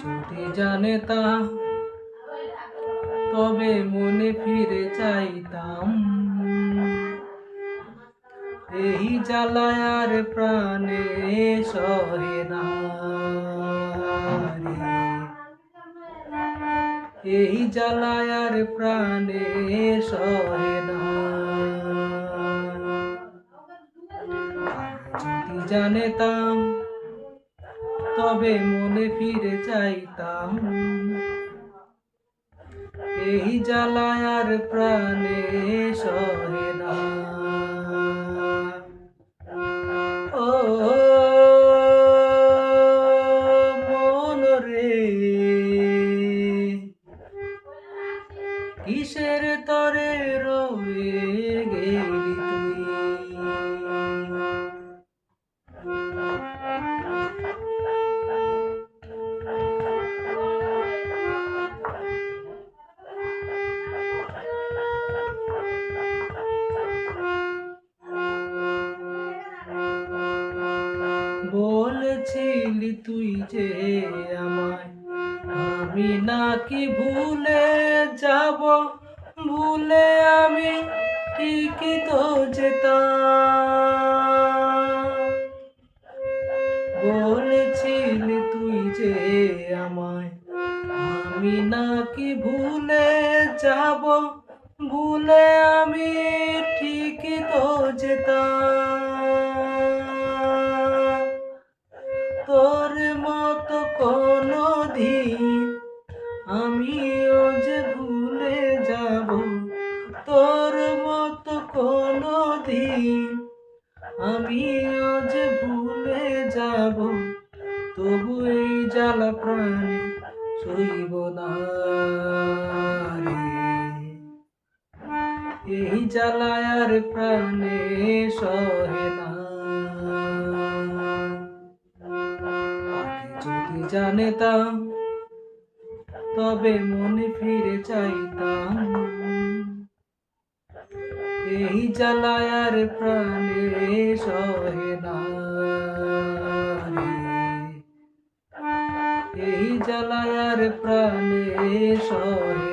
যদি জানতাম তবে মনে ফিরে চাইতাম, এই জ্বালায় আর প্রাণে সহে না রে। এই জ্বালায় আর প্রাণে সহে না। যদি জানতাম তবে মনে ফিরে চাইতাম, এই জ্বালায় আর প্রাণে সহে না। ও মন রে, কিসের তরে রয়ে গেলি তুই? বলেছিলি তুই যে আমায়, আমি নাকি ভুলে যাব, ভুলে আমি ঠিকই তো যেতাম। বলেছিলি তুই যে আমায়, আমি নাকি ভুলে যাব, ভুলে আমি ঠিকই তো যেতাম। তোর মতো কোনো দিন আমিও যে ভুলে যাব, তোর মতো কোনো দিন আমিও যে ভুলে যাব, তবু এই জ্বালা প্রাণে সইব না রে। এই জ্বালায় আর প্রাণে সহে না। যদি জানতাম তবে মনে ফিরে চাইতাম, এই জ্বালায় আর প্রাণে সহে না রে। এই জ্বালায় আর প্রাণে সহে